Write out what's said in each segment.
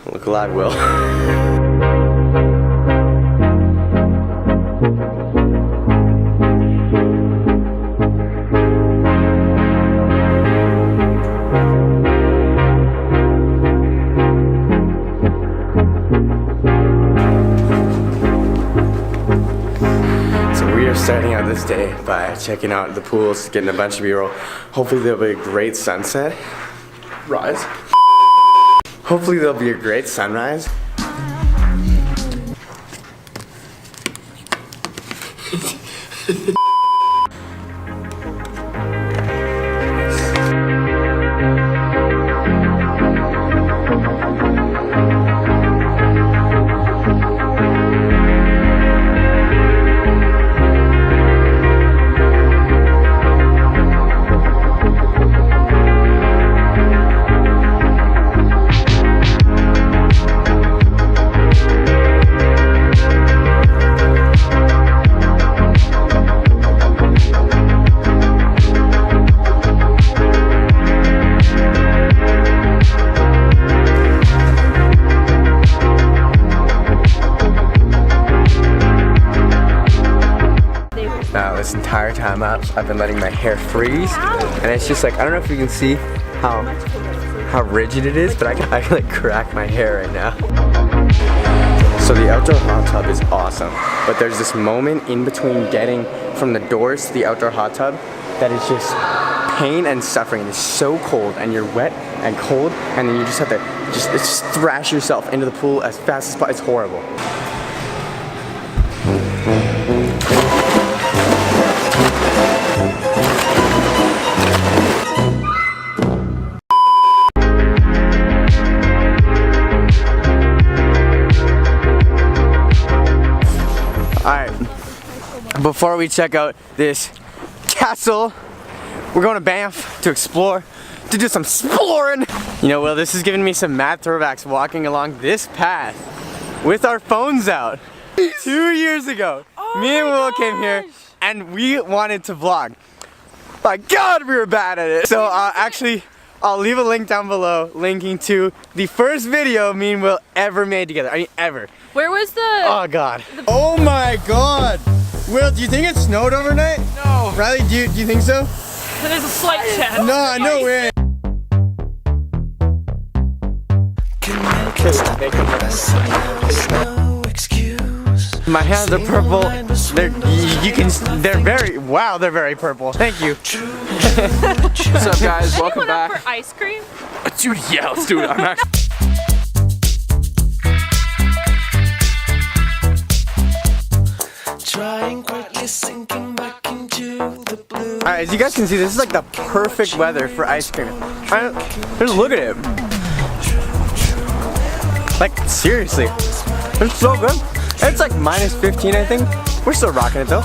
Look alive, Will. Starting out this day by checking out the pools, getting a bunch of B-roll. Hopefully there'll be a great sunset. Rise. Hopefully there'll be a great sunrise. This entire time out, I've been letting my hair freeze, and it's just like, I don't know if you can see how rigid it is, but I can like crack my hair right now. So the outdoor hot tub is awesome, but there's this moment in between getting from the doors to the outdoor hot tub that is just pain and suffering. It's so cold, and you're wet and cold, and then you just have to just thrash yourself into the pool as fast as possible. It's horrible. Before we check out this castle, we're going to Banff to explore, to do some exploring. You know, Will, this is giving me some mad throwbacks walking along this path with our phones out. 2 years ago, me and Will came here and we wanted to vlog. My God, we were bad at it. So actually, I'll leave a link down below linking to the first video me and Will ever made together. I mean, ever. Where was the... Oh God. Oh my God. Will, do you think it snowed overnight? No. Riley, do you think so? There's a slight chance. No, no way. My hands are purple. They're very purple. Thank you. What's up, guys? Welcome back. For ice cream? Dude, yeah, let's do it. I'm actually. Alright, as you guys can see, this is like the perfect weather for ice cream. Just look at it. Like, seriously. It's so good. It's like minus 15, I think. We're still rocking it though.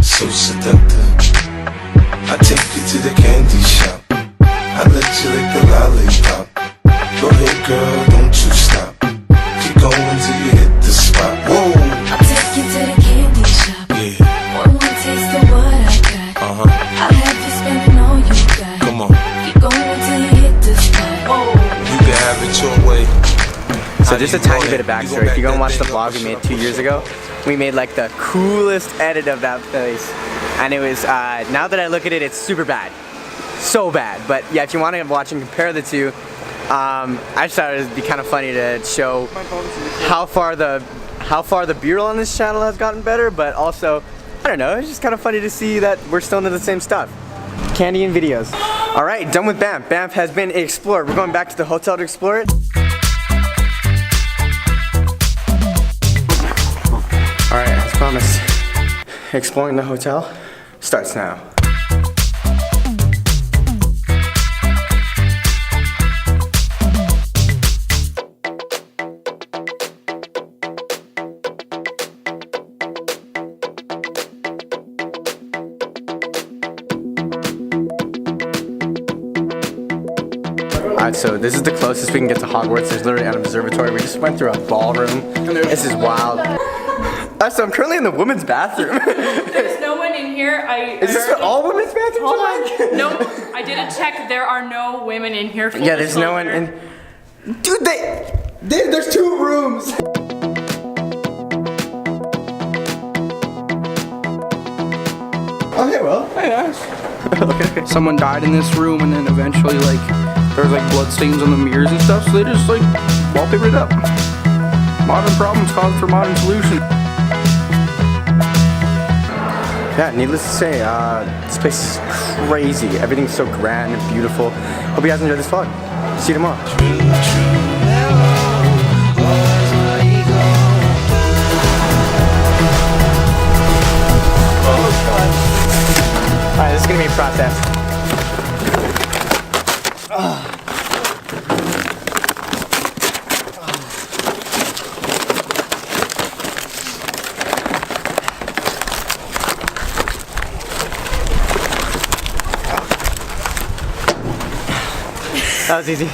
So seductive. I take you to the candy shop. I let you lick the lollipop. Go ahead, girl, don't you stop. Keep going till you hit the spot. Whoa. I'll take you to the candy shop. Yeah. One more taste of what I got. I'll have you spending all you got. Come on. Keep going till you hit the spot. Whoa. You can have it your way. So just a tiny bit of backstory. If you go and watch the vlog we made 2 years ago, we made like the coolest edit of that place. And it was, now that I look at it, it's super bad. So bad. But yeah, if you want to watch and compare the two, I just thought it would be kind of funny to show how far the B-roll on this channel has gotten better, but also, I don't know, it's just kind of funny to see that we're still into the same stuff. Candy and videos. Alright, done with Banff. Banff has been explored. We're going back to the hotel to explore it. exploring the hotel starts now. Alright, so this is the closest we can get to Hogwarts. There's literally an observatory. We just went through a ballroom. This is wild. So I'm currently in the women's bathroom. There's no one in here. Is this for all women's bathrooms? Hold on. No, I did a check. There are no women in here. Yeah, there's no one in. Dude, there's 2 rooms. Okay, well. Hey guys. Someone died in this room, and then eventually, like, there was like blood stains on the mirrors and stuff, so they just like wallpapered it up. Modern problems called for modern solution. Yeah, needless to say, this place is crazy. Everything's so grand and beautiful. Hope you guys enjoyed this vlog. See you tomorrow. Alright, this is gonna be a process. That was easy.